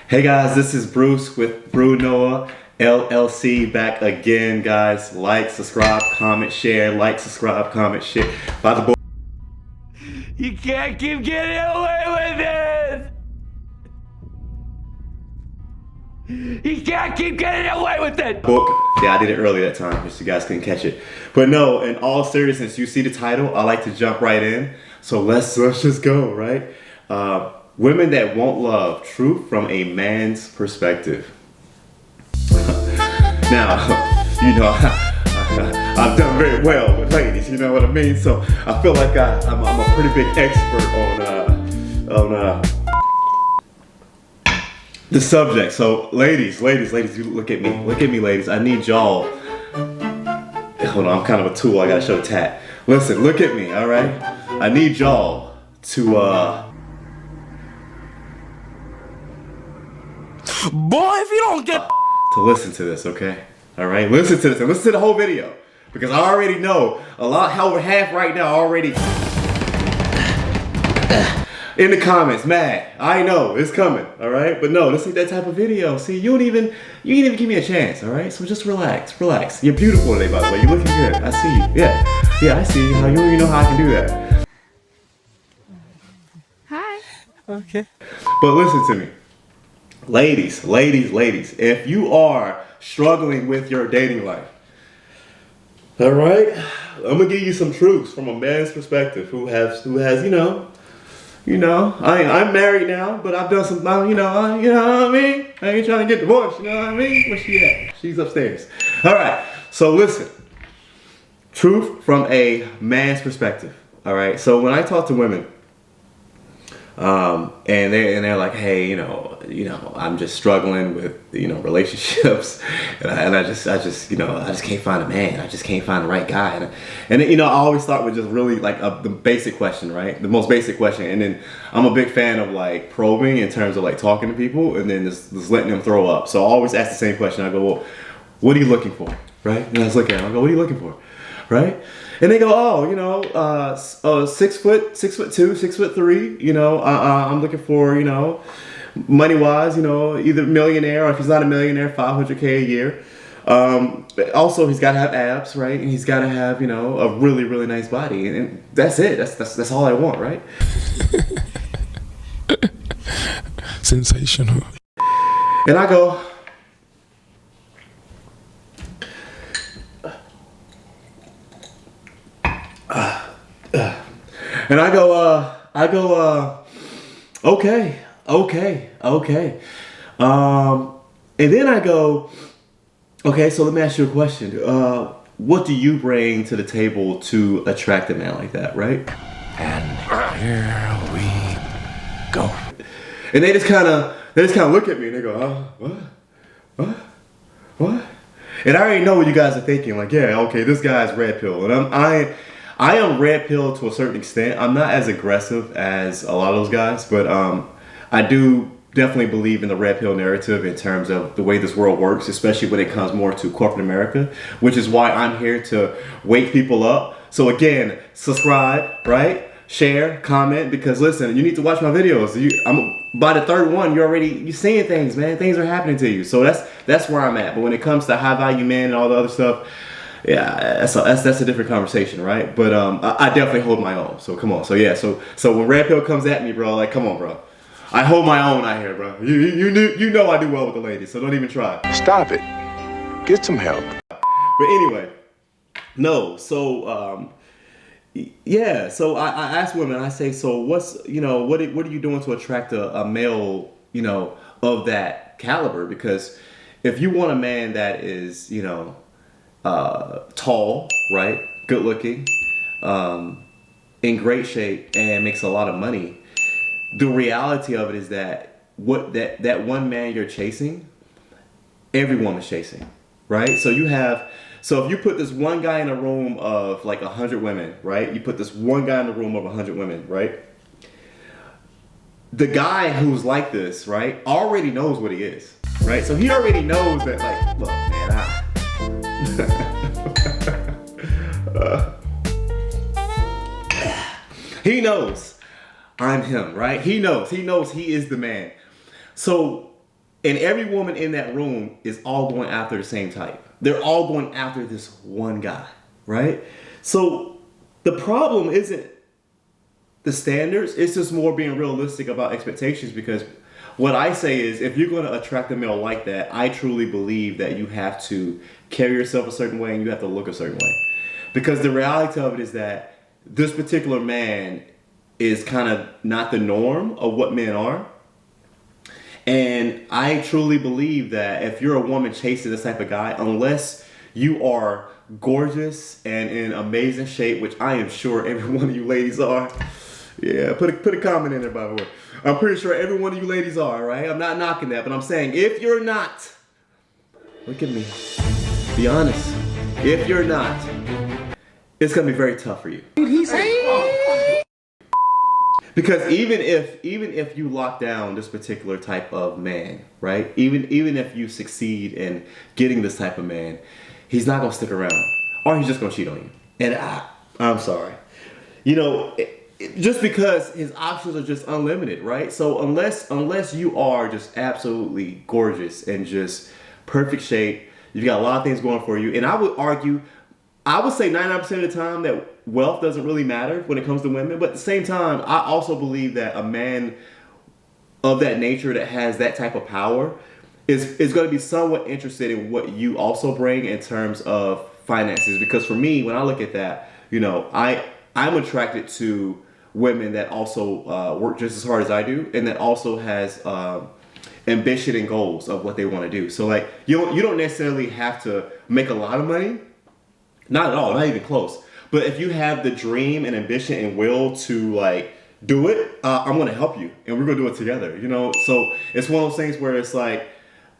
Hey guys, this is Bruce with Brew Noah LLC back again, guys. Like, subscribe, comment, share. Like, subscribe, comment, share. By the boy. You can't keep getting away with this! You can't keep getting away with it! Book. Yeah, I did it early that time, just you guys couldn't catch it. But no, in all seriousness, you see the title, I like to jump right in. So let's just go, right? Women that won't love, truth from a man's perspective. Now, you know, I've done very well with ladies, you know what I mean? So I feel like I'm a pretty big expert on the subject. So ladies, you look at me, ladies. I need y'all. Hold on, I'm kind of a tool. I gotta show the tat. Listen, look at me, all right? I need y'all to Boy, if you don't get to listen to this, okay? All right, listen to this and listen to the whole video because I already know over half right now already in the comments, mad. I know it's coming, all right? But no, this ain't that type of video. See, you didn't even give me a chance, all right? So just relax. You're beautiful today, by the way. You're looking good. I see you. Yeah, I see you. You don't even know how I can do that. Hi. Okay. But listen to me. Ladies, if you are struggling with your dating life, all right, I'm gonna give you some truths from a man's perspective who has, I'm married now, but I've done some, you know what I mean? I ain't trying to get divorced, you know what I mean? Where's she at? She's upstairs. All right, so listen, truth from a man's perspective, all right? So when I talk to women, and they're like, hey, I'm just struggling with, relationships, and I just can't find a man. I just can't find the right guy. And I always start with just really like the basic question, right? The most basic question. And then I'm a big fan of like probing in terms of like talking to people and then just letting them throw up. So I always ask the same question. I go, well, what are you looking for? Right? And I just look at them. I go, what are you looking for? Right? And they go, 6'2", 6'3", I'm looking for, money wise, either millionaire or if he's not a millionaire, $500K a year. Also he's gotta have abs, right? And he's gotta have, a really, really nice body. And that's it. That's all I want, right? Sensational. And I go, okay. And then I go, okay, so let me ask you a question. What do you bring to the table to attract a man like that, right? And here we go. And they just kind of look at me and they go, what? And I already know what you guys are thinking. Like, yeah, okay, this guy's red pill, and I am red pill to a certain extent. I'm not as aggressive as a lot of those guys, but I do definitely believe in the red pill narrative in terms of the way this world works, especially when it comes more to corporate America, which is why I'm here to wake people up. So again, subscribe, right? Share, comment, because listen, you need to watch my videos. By the third one, you're seeing things, man. Things are happening to you. So that's where I'm at. But when it comes to high value men and all the other stuff, yeah, that's a different conversation, right? But I definitely hold my own. So come on. So yeah, so when red pill comes at me, bro, like come on, bro. I hold my own out here, bro. You know I do well with the ladies, so don't even try. Stop it. Get some help. But anyway, no. So yeah. So I ask women. I say, so what's what are you doing to attract a male of that caliber? Because if you want a man that is tall, right, good looking, in great shape, and makes a lot of money, the reality of it is that that one man you're chasing, every woman's chasing, right? So if you put this one guy in a room of like 100 women, right? You put this one guy in a room of 100 women, right? The guy who's like this, right, already knows what he is, right? So he already knows that, like, look, man, he knows I'm him, right? He knows he is the man. So And every woman in that room is all going after the same type. They're all going after this one guy, right? So the problem isn't the standards, it's just more being realistic about expectations, because what I say is, if you're going to attract a male like that, I truly believe that you have to carry yourself a certain way and you have to look a certain way. Because the reality of it is that this particular man is kind of not the norm of what men are. And I truly believe that if you're a woman chasing this type of guy, unless you are gorgeous and in amazing shape, which I am sure every one of you ladies are. Yeah, put a comment in there, by the way. I'm pretty sure every one of you ladies are, right? I'm not knocking that, but I'm saying if you're not, look at me. Be honest. If you're not, it's gonna be very tough for you. Because even if you lock down this particular type of man, right? Even if you succeed in getting this type of man, he's not gonna stick around, or he's just gonna cheat on you. And I'm sorry, you know, just because his options are just unlimited, right? So unless you are just absolutely gorgeous and just perfect shape, you've got a lot of things going for you. And I would say 99% of the time that wealth doesn't really matter when it comes to women. But at the same time, I also believe that a man of that nature that has that type of power is going to be somewhat interested in what you also bring in terms of finances. Because for me, when I look at that, you know, I'm attracted to women that also work just as hard as I do, and that also has ambition and goals of what they want to do. So like, you don't necessarily have to make a lot of money. Not at all, not even close. But if you have the dream and ambition and will to like do it, I'm gonna help you, and we're gonna do it together. You know, so it's one of those things where it's like,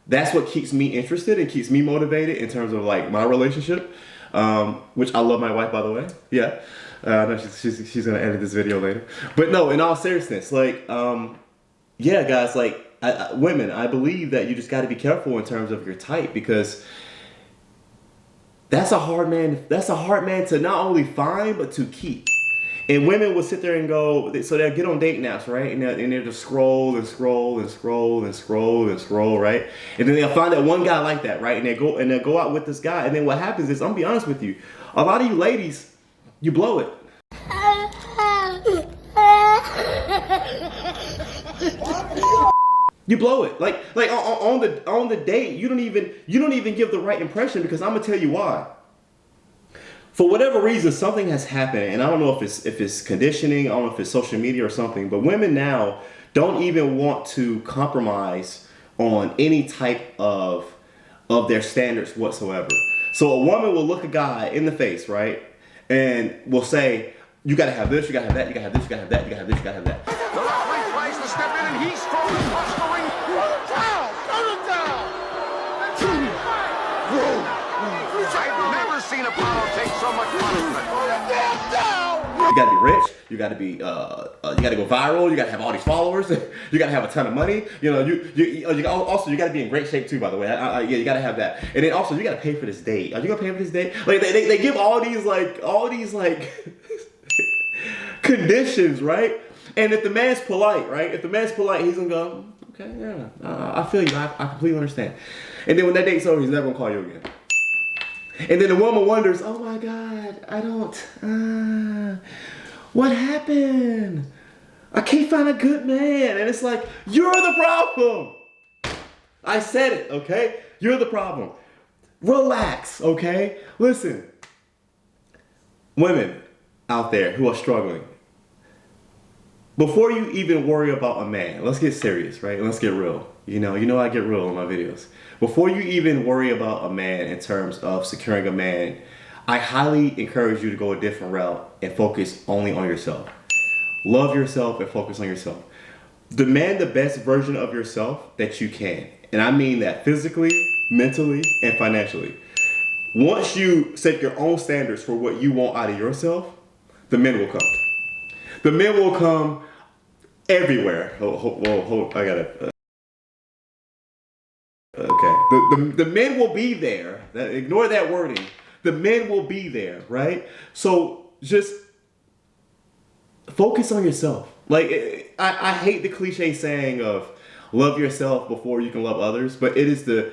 that's what keeps me interested and keeps me motivated in terms of like my relationship, which I love my wife, by the way. Yeah, I know she's gonna edit this video later. But no, in all seriousness, like, yeah, guys, like women, I believe that you just got to be careful in terms of your type, because that's a hard man to not only find, but to keep. And women will sit there and go, so they'll get on dating apps, right? And they'll just scroll and scroll and scroll and scroll and scroll, right? And then they'll find that one guy like that, right? And they'll go out with this guy. And then what happens is, I'm gonna be honest with you, a lot of you ladies, you blow it. You blow it. Like on the date, you don't even give the right impression, because I'm gonna tell you why. For whatever reason, something has happened, and I don't know if it's conditioning, I don't know if it's social media or something, but women now don't even want to compromise on any type of their standards whatsoever. So a woman will look a guy in the face, right? And will say, you gotta have this, you gotta have that, you gotta have this, you gotta have that, you gotta have this, you gotta have that. The referee tries to step in, and he's strong and touch the ring. Run it down! Run it down! I've never seen Apollo take so much punishment. Run it down! You gotta be rich. You gotta be. You gotta go viral. You gotta have all these followers. You gotta have a ton of money. You know. You also you gotta be in great shape too. By the way, yeah, you gotta have that. And then also you gotta pay for this date. Are you gonna pay for this date? Like they give all these conditions, right? And if the man's polite, right? If the man's polite, he's gonna go, okay, yeah, I feel you. I completely understand. And then when that date's over, he's never gonna call you again. And then the woman wonders, oh my God, I don't, what happened? I can't find a good man. And it's like, you're the problem. I said it, okay? You're the problem. Relax, okay? Listen, women out there who are struggling, before you even worry about a man, let's get serious, right? Let's get real. You know I get real in my videos. Before you even worry about a man in terms of securing a man, I highly encourage you to go a different route and focus only on yourself. Love yourself and focus on yourself. Demand the best version of yourself that you can. And I mean that physically, mentally, and financially. Once you set your own standards for what you want out of yourself, the men will come. The men will come everywhere. Hold, I gotta. Okay. The men will be there. Ignore that wording. The men will be there, right? So just focus on yourself. Like, I hate the cliche saying of, love yourself before you can love others, but it is the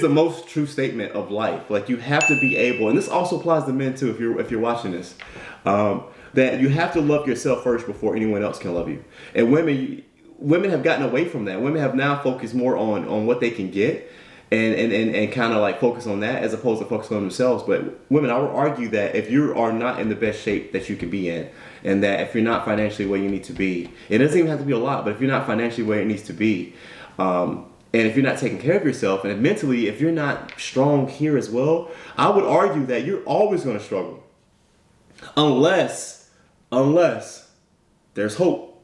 most true statement of life. Like, you have to be able, and this also applies to men too, if you're watching this, that you have to love yourself first before anyone else can love you. And women have gotten away from that. Women have now focused more on what they can get, and kind of like focus on that as opposed to focus on themselves. But women, I would argue that if you are not in the best shape that you can be in, and that if you're not financially where you need to be, it doesn't even have to be a lot, but if you're not financially where it needs to be, and if you're not taking care of yourself, and mentally, if you're not strong here as well, I would argue that you're always going to struggle. Unless there's hope.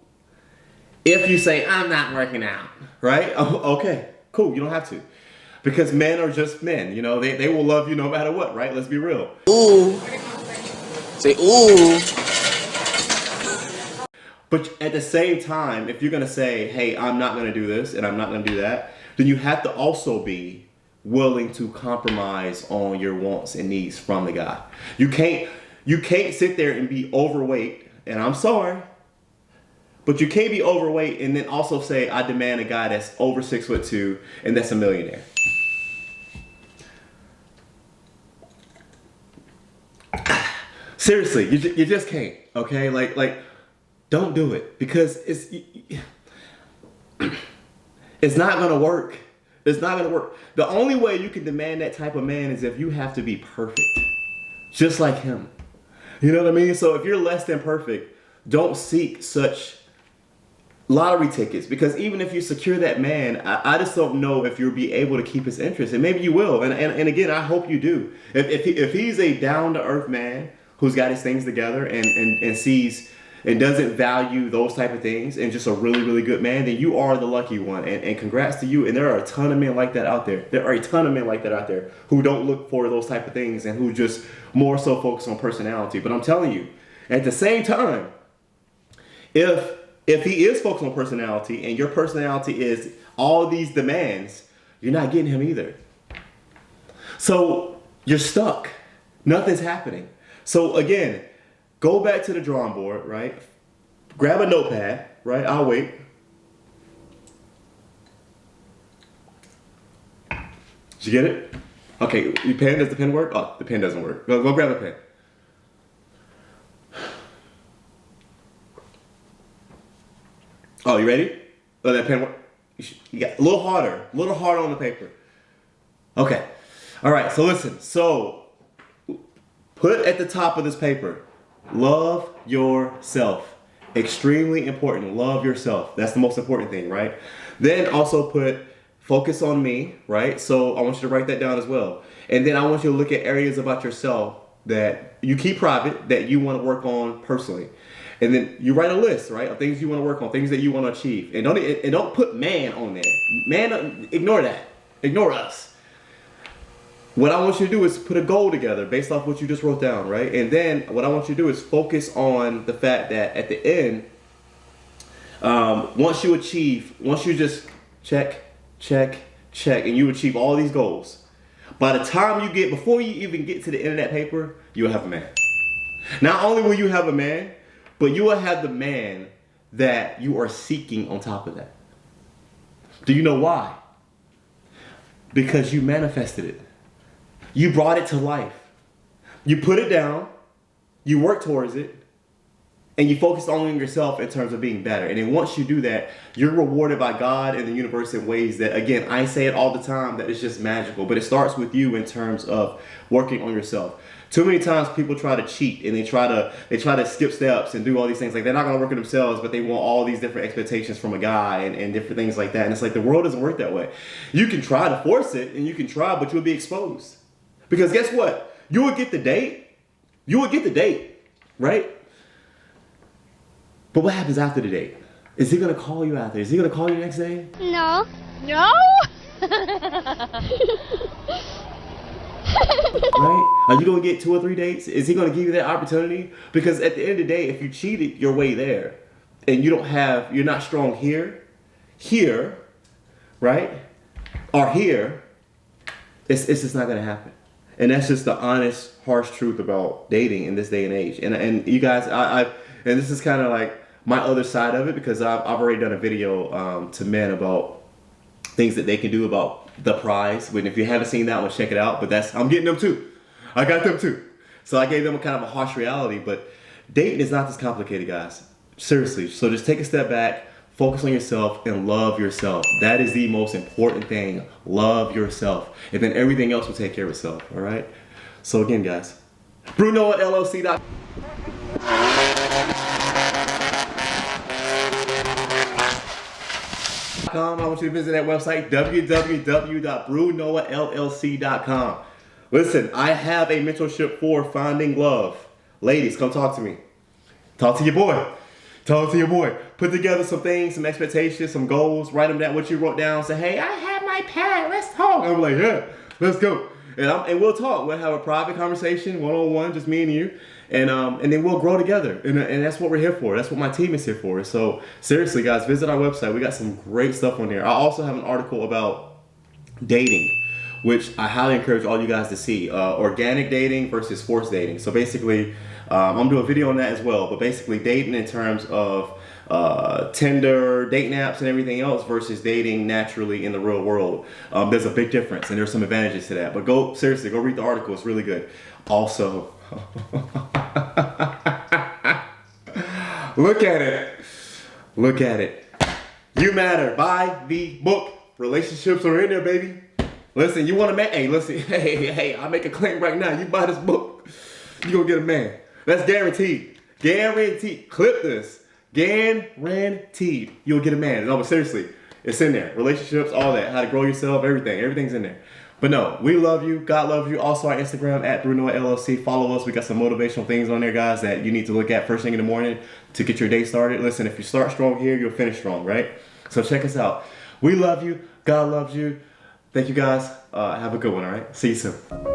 If you say, I'm not working out, right? Oh, okay, cool, you don't have to. Because men are just men, you know, they will love you no matter what, right? Let's be real. Ooh. Say ooh. But at the same time, if you're going to say, hey, I'm not going to do this and I'm not going to do that, then you have to also be willing to compromise on your wants and needs from the guy. You can't sit there and be overweight, and I'm sorry, but you can't be overweight and then also say, I demand a guy that's over 6'2" and that's a millionaire. Seriously, you just can't, okay? Like, don't do it, because it's not gonna work. It's not gonna work. The only way you can demand that type of man is if you have to be perfect, just like him. You know what I mean? So if you're less than perfect, don't seek such lottery tickets, because even if you secure that man, I just don't know if you'll be able to keep his interest, and maybe you will. And again, I hope you do. If he's a down to earth man who's got his things together and sees and doesn't value those type of things, and just a really, really good man, then you are the lucky one. And congrats to you. And there are a ton of men like that out there. There are a ton of men like that out there who don't look for those type of things and who just more so focus on personality. But I'm telling you, at the same time, if he is focused on personality and your personality is all these demands, you're not getting him either. So you're stuck. Nothing's happening. So again, go back to the drawing board, right? Grab a notepad, right? I'll wait. Did you get it? Okay, your pen, does the pen work? Oh, the pen doesn't work. Go grab a pen. Oh, you ready? Oh, that pen work? You got a little harder on the paper. Okay. All right, so listen. So put at the top of this paper, love yourself. Extremely important. Love yourself. That's the most important thing, right? Then also put focus on me, right? So I want you to write that down as well. And then I want you to look at areas about yourself that you keep private, that you want to work on personally. And then you write a list, right, of things you want to work on, things that you want to achieve. And don't put man on there. Man, ignore that. Ignore us. What I want you to do is put a goal together based off what you just wrote down, right? And then what I want you to do is focus on the fact that at the end, once you just check, and you achieve all these goals, by the time before you even get to the end of that paper, you'll have a man. Not only will you have a man, but you will have the man that you are seeking on top of that. Do you know why? Because you manifested it. You brought it to life. You put it down, you work towards it, and you focus only on yourself in terms of being better. And then once you do that, you're rewarded by God and the universe in ways that, again, I say it all the time, that it's just magical. But it starts with you in terms of working on yourself. Too many times people try to cheat and they try to skip steps and do all these things. Like, they're not going to work on themselves, but they want all these different expectations from a guy and different things like that. And it's like, the world doesn't work that way. You can try to force it and you can try, but you'll be exposed. Because guess what? You would get the date. Right? But what happens after the date? Is he going to call you after? Is he going to call you next day? No. No? Right? Are you going to get 2 or 3 dates? Is he going to give you that opportunity? Because at the end of the day, if you cheated your way there and you're not strong here, right? Or here, it's just not going to happen. And that's just the honest, harsh truth about dating in this day and age. And you guys, and this is kind of like my other side of it, because I've already done a video to men about things that they can do about the prize. When if you haven't seen that one, check it out. But I'm getting them too. I got them too. So I gave them a kind of a harsh reality. But dating is not this complicated, guys. Seriously. So just take a step back, focus on yourself, and love yourself. That is the most important thing. Love yourself, and then everything else will take care of itself. All right. So again, guys, BrunoLLC.com. I want you to visit that website, www.brunollc.com. Listen, I have a mentorship for finding love. Ladies, come talk to me. Talk to your boy. Talk to your boy. Put together some things, some expectations, some goals. Write them down, what you wrote down. Say, hey, I have my pad. Let's talk. I'm like, yeah, let's go. And we'll talk. We'll have a private conversation, one-on-one, just me and you. And then we'll grow together. And that's what we're here for. That's what my team is here for. So seriously, guys, visit our website. We got some great stuff on there. I also have an article about dating, which I highly encourage all you guys to see. Organic dating versus forced dating. So basically, I'm gonna do a video on that as well. But basically, dating in terms of Tinder, dating apps, and everything else versus dating naturally in the real world. There's a big difference, and there's some advantages to that. But seriously, go read the article. It's really good. Also, look at it. Look at it. You Matter. Buy the book. Relationships are in there, baby. Listen, you want a man? Hey, listen. Hey, I make a claim right now. You buy this book, you gonna get a man. That's guaranteed. Guaranteed. Clip this. Guaranteed. You'll get a man. No, but seriously, it's in there. Relationships, all that. How to grow yourself, everything. Everything's in there. But no, we love you. God loves you. Also, our Instagram at BrunoLLC. Follow us. We got some motivational things on there, guys, that you need to look at first thing in the morning to get your day started. Listen, if you start strong here, you'll finish strong, right? So check us out. We love you. God loves you. Thank you, guys. Have a good one, all right? See you soon.